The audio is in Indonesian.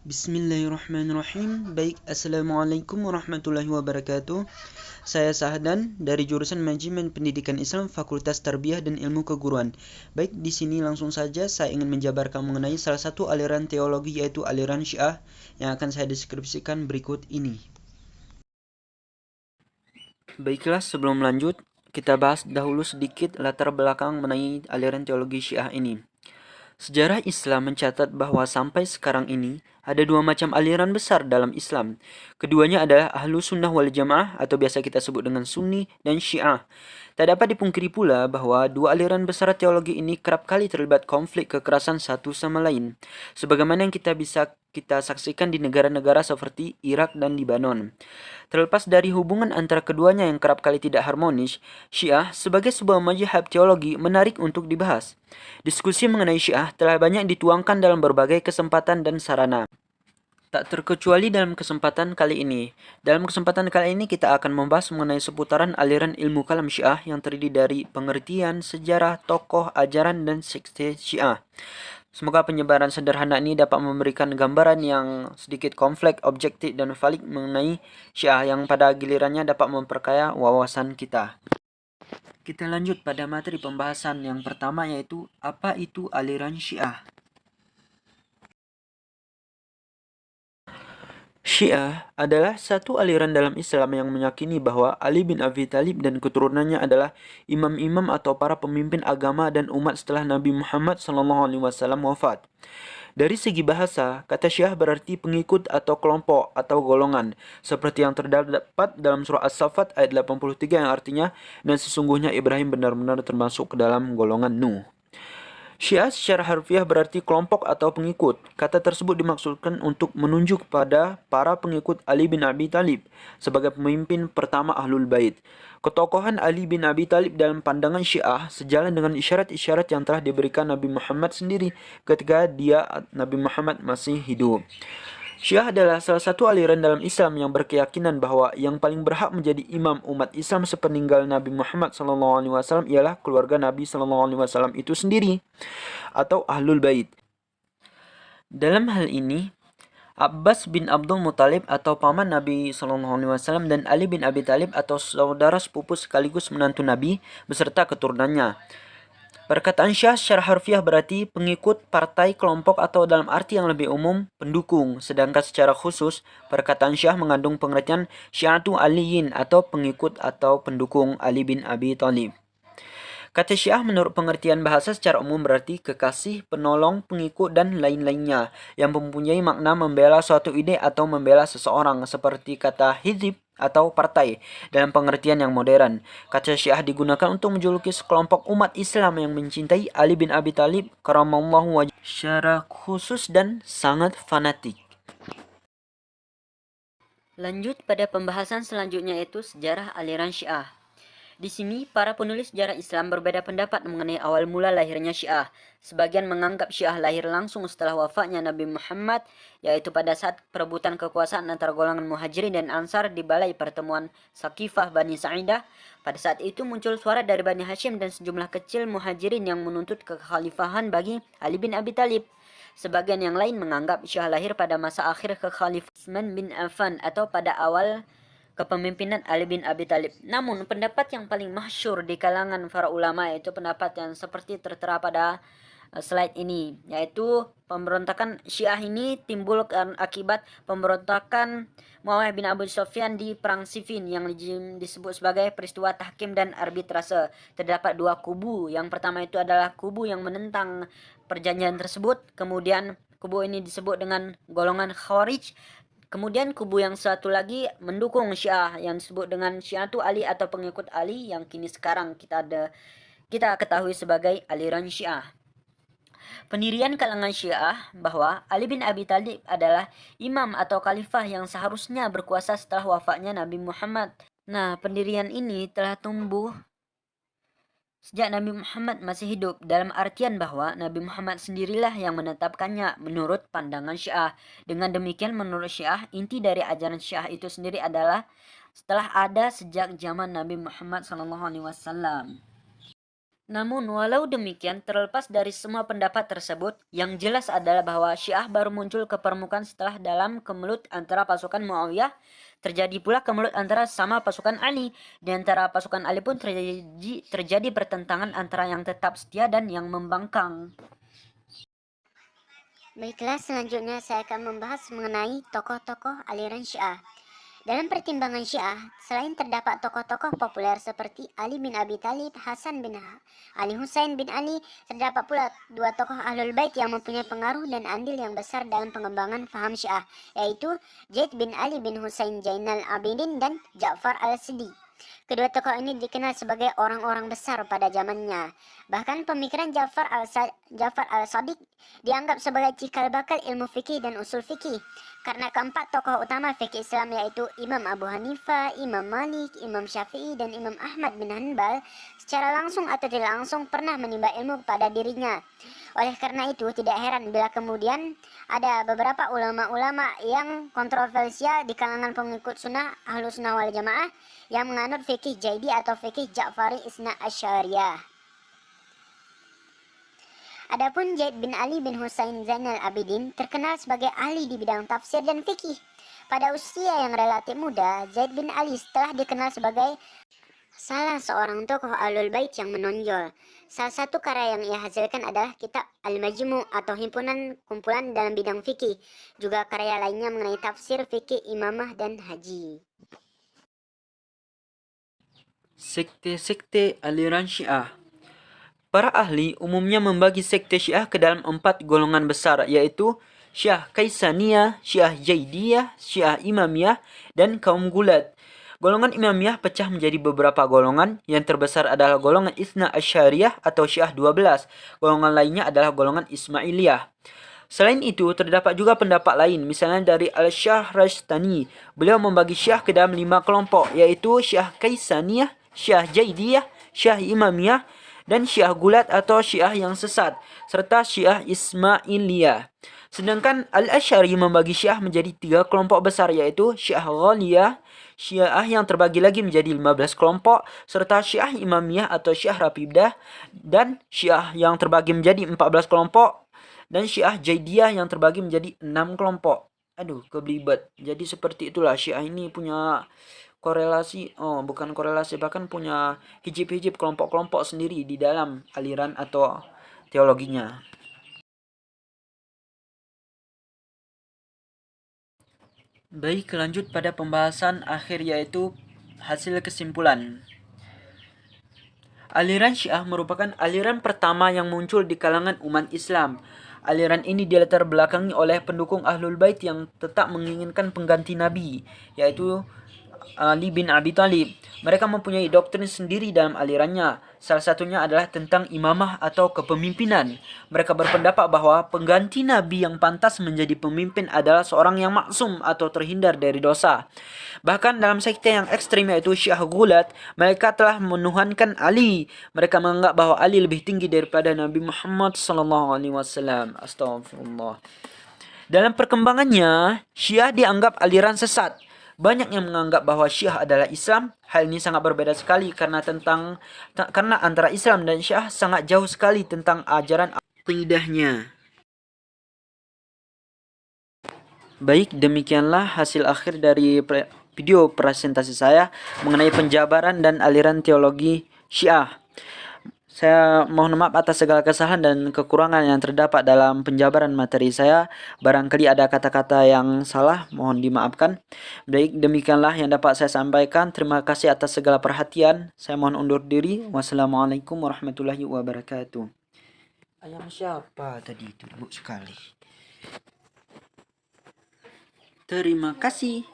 Bismillahirrahmanirrahim. Baik, Assalamualaikum warahmatullahi wabarakatuh. Saya Sahdan dari jurusan Manajemen Pendidikan Islam Fakultas Tarbiyah dan Ilmu Keguruan. Baik, di sini langsung saja saya ingin menjabarkan mengenai salah satu aliran teologi, yaitu aliran Syiah, yang akan saya deskripsikan berikut ini. Baiklah, sebelum lanjut, kita bahas dahulu sedikit latar belakang mengenai aliran teologi Syiah ini. Sejarah Islam mencatat bahwa sampai sekarang ini ada dua macam aliran besar dalam Islam. Keduanya adalah Ahlus Sunnah wal Jamaah atau biasa kita sebut dengan Sunni dan Syiah. Tak dapat dipungkiri pula bahwa dua aliran besar teologi ini kerap kali terlibat konflik kekerasan satu sama lain. Sebagaimana yang kita saksikan di negara-negara seperti Irak dan Lebanon. Terlepas dari hubungan antara keduanya yang kerap kali tidak harmonis, Syiah sebagai sebuah mazhab teologi menarik untuk dibahas. Diskusi mengenai Syiah telah banyak dituangkan dalam berbagai kesempatan dan sarana. Tak terkecuali dalam kesempatan kali ini. Dalam kesempatan kali ini kita akan membahas mengenai seputaran aliran ilmu kalam Syiah yang terdiri dari pengertian, sejarah, tokoh, ajaran, dan sekte Syiah. Semoga penyebaran sederhana ini dapat memberikan gambaran yang sedikit kompleks, objektif, dan valid mengenai Syiah yang pada gilirannya dapat memperkaya wawasan kita. Kita lanjut pada materi pembahasan yang pertama, yaitu apa itu aliran Syiah. Syiah adalah satu aliran dalam Islam yang meyakini bahwa Ali bin Abi Thalib dan keturunannya adalah imam-imam atau para pemimpin agama dan umat setelah Nabi Muhammad SAW wafat. Dari segi bahasa, kata Syiah berarti pengikut atau kelompok atau golongan, seperti yang terdapat dalam surah As-Saffat ayat 83 yang artinya, dan sesungguhnya Ibrahim benar-benar termasuk ke dalam golongan Nuh. Syiah secara harfiah berarti kelompok atau pengikut. Kata tersebut dimaksudkan untuk menunjuk pada para pengikut Ali bin Abi Thalib sebagai pemimpin pertama Ahlul Bait. Ketokohan Ali bin Abi Thalib dalam pandangan Syiah sejalan dengan isyarat-isyarat yang telah diberikan Nabi Muhammad sendiri ketika Nabi Muhammad masih hidup. Syiah adalah salah satu aliran dalam Islam yang berkeyakinan bahwa yang paling berhak menjadi imam umat Islam sepeninggal Nabi Muhammad SAW ialah keluarga Nabi SAW itu sendiri atau Ahlul Bait. Dalam hal ini, Abbas bin Abdul Muthalib atau paman Nabi SAW dan Ali bin Abi Thalib atau saudara sepupu sekaligus menantu Nabi beserta keturunannya. Perkataan Syiah secara harfiah berarti pengikut, partai, kelompok atau dalam arti yang lebih umum, pendukung. Sedangkan secara khusus, perkataan Syiah mengandung pengertian Syiatu Aliyin atau pengikut atau pendukung Ali bin Abi Thalib. Kata Syiah menurut pengertian bahasa secara umum berarti kekasih, penolong, pengikut, dan lain-lainnya yang mempunyai makna membela suatu ide atau membela seseorang seperti kata hizib atau partai dalam pengertian yang modern. Kata Syiah digunakan untuk menjuluki sekelompok umat Islam yang mencintai Ali bin Abi Thalib karamallahu wajhah secara khusus dan sangat fanatik. Lanjut pada pembahasan selanjutnya, yaitu sejarah aliran Syiah. Di sini, para penulis sejarah Islam berbeda pendapat mengenai awal mula lahirnya Syiah. Sebagian menganggap Syiah lahir langsung setelah wafatnya Nabi Muhammad, yaitu pada saat perebutan kekuasaan antara golongan Muhajirin dan Ansar di balai pertemuan Saqifah Bani Sa'idah. Pada saat itu muncul suara dari Bani Hashim dan sejumlah kecil Muhajirin yang menuntut kekhalifahan bagi Ali bin Abi Thalib. Sebagian yang lain menganggap Syiah lahir pada masa akhir kekhalifahan Utsman bin Affan atau pada awal kepemimpinan Ali bin Abi Thalib. Namun pendapat yang paling masyhur di kalangan para ulama yaitu pendapat yang seperti tertera pada slide ini, yaitu pemberontakan Syiah ini timbul akibat pemberontakan Muawiyah bin Abu Sufyan di Perang Siffin yang disebut sebagai peristiwa tahkim dan arbitrase. Terdapat dua kubu. Yang pertama itu adalah kubu yang menentang perjanjian tersebut. Kemudian kubu ini disebut dengan golongan Khawarij. Kemudian kubu yang satu lagi mendukung Syiah yang disebut dengan Syiatu Ali atau pengikut Ali yang kini sekarang kita ketahui sebagai aliran Syiah. Pendirian kalangan Syiah bahwa Ali bin Abi Thalib adalah imam atau khalifah yang seharusnya berkuasa setelah wafatnya Nabi Muhammad. Nah, pendirian ini telah tumbuh sejak Nabi Muhammad masih hidup, dalam artian bahwa Nabi Muhammad sendirilah yang menetapkannya menurut pandangan Syiah. Dengan demikian menurut Syiah, inti dari ajaran Syiah itu sendiri adalah setelah ada sejak zaman Nabi Muhammad SAW. Namun walau demikian, terlepas dari semua pendapat tersebut, yang jelas adalah bahwa Syiah baru muncul ke permukaan setelah dalam kemelut antara pasukan Muawiyah. Terjadi pula kemelut antara sama pasukan Ali. Di antara pasukan Ali pun terjadi pertentangan antara yang tetap setia dan yang membangkang. Baiklah, selanjutnya saya akan membahas mengenai tokoh-tokoh aliran Syiah. Dalam pertimbangan Syiah, selain terdapat tokoh-tokoh populer seperti Ali bin Abi Thalib, Hasan bin Ali Husain bin Ali, terdapat pula dua tokoh Ahlul Bait yang mempunyai pengaruh dan andil yang besar dalam pengembangan faham Syiah, yaitu Zaid bin Ali bin Husain Zainal Abidin dan Ja'far al-Sadiq. Kedua tokoh ini dikenal sebagai orang-orang besar pada zamannya. Bahkan pemikiran Ja'far al-Sadiq dianggap sebagai cikal bakal ilmu fikih dan usul fikih. Karena keempat tokoh utama fikih Islam yaitu Imam Abu Hanifah, Imam Malik, Imam Syafi'i, dan Imam Ahmad bin Hanbal secara langsung atau tidak langsung pernah menimba ilmu kepada dirinya. Oleh karena itu, tidak heran bila kemudian ada beberapa ulama-ulama yang kontroversial di kalangan pengikut sunnah Ahlus Sunnah wal Jamaah yang menganut fikih Jaidi atau fikih Ja'fari Isna Asyariyah. Adapun Zaid bin Ali bin Husain Zainal Abidin terkenal sebagai ahli di bidang tafsir dan fikih. Pada usia yang relatif muda, Zaid bin Ali telah dikenal sebagai salah seorang tokoh Ahlul Bait yang menonjol. Salah satu karya yang ia hasilkan adalah kitab Al-Majmu' atau himpunan kumpulan dalam bidang fikih. Juga karya lainnya mengenai tafsir, fikih, imamah, dan haji. Sekte-sekte aliran Syiah. Para ahli umumnya membagi sekte Syiah ke dalam 4 golongan besar, yaitu Syiah Kaisaniyah, Syiah Jaidiyah, Syiah Imamiyah, dan kaum Gulat. Golongan Imamiyah pecah menjadi beberapa golongan. Yang terbesar adalah golongan Isna Asyariyah atau Syiah 12. Golongan lainnya adalah golongan Ismailiyah. Selain itu, terdapat juga pendapat lain, misalnya dari Al-Syahrastani. Beliau membagi Syiah ke dalam 5 kelompok, yaitu Syiah Kaisaniyah, Syiah Jaidiyah, Syiah Imamiyah, dan Syiah Gulat atau Syiah yang sesat, serta Syiah Ismailiyah. Sedangkan Al-Asy'ari membagi Syiah menjadi 3 kelompok besar, yaitu Syiah Ghaliyah, Syiah yang terbagi lagi menjadi 15 kelompok, serta Syiah Imamiyah atau Syiah Rafidah, dan Syiah yang terbagi menjadi 14 kelompok, dan Syiah Jaidiyah yang terbagi menjadi 6 kelompok. Aduh, kebelibet. Jadi seperti itulah Syiah ini punya korelasi, bukan korelasi, bahkan punya hijib-hijib kelompok-kelompok sendiri di dalam aliran atau teologinya. Baik, lanjut pada pembahasan akhir yaitu hasil kesimpulan. Aliran Syiah merupakan aliran pertama yang muncul di kalangan umat Islam. Aliran ini dilatar belakangi oleh pendukung Ahlul Bait yang tetap menginginkan pengganti Nabi, yaitu Ali bin Abi Thalib. Mereka mempunyai doktrin sendiri dalam alirannya. Salah satunya adalah tentang imamah atau kepemimpinan. Mereka berpendapat bahwa pengganti Nabi yang pantas menjadi pemimpin adalah seorang yang maksum atau terhindar dari dosa. Bahkan dalam sekte yang ekstrim yaitu Syiah Gulat, mereka telah menuhankan Ali. Mereka menganggap bahwa Ali lebih tinggi daripada Nabi Muhammad SAW. Astagfirullah. Dalam perkembangannya, Syiah dianggap aliran sesat. Banyak yang menganggap bahwa Syiah adalah Islam. Hal ini sangat berbeda sekali karena antara Islam dan Syiah sangat jauh sekali tentang ajaran aqidahnya. Baik, demikianlah hasil akhir dari video presentasi saya mengenai penjabaran dan aliran teologi Syiah. Saya mohon maaf atas segala kesalahan dan kekurangan yang terdapat dalam penjabaran materi saya. Barangkali ada kata-kata yang salah, mohon dimaafkan. Baik, demikianlah yang dapat saya sampaikan. Terima kasih atas segala perhatian. Saya mohon undur diri. Wassalamualaikum warahmatullahi wabarakatuh. Ayam siapa tadi itu? Buk sekali. Terima kasih.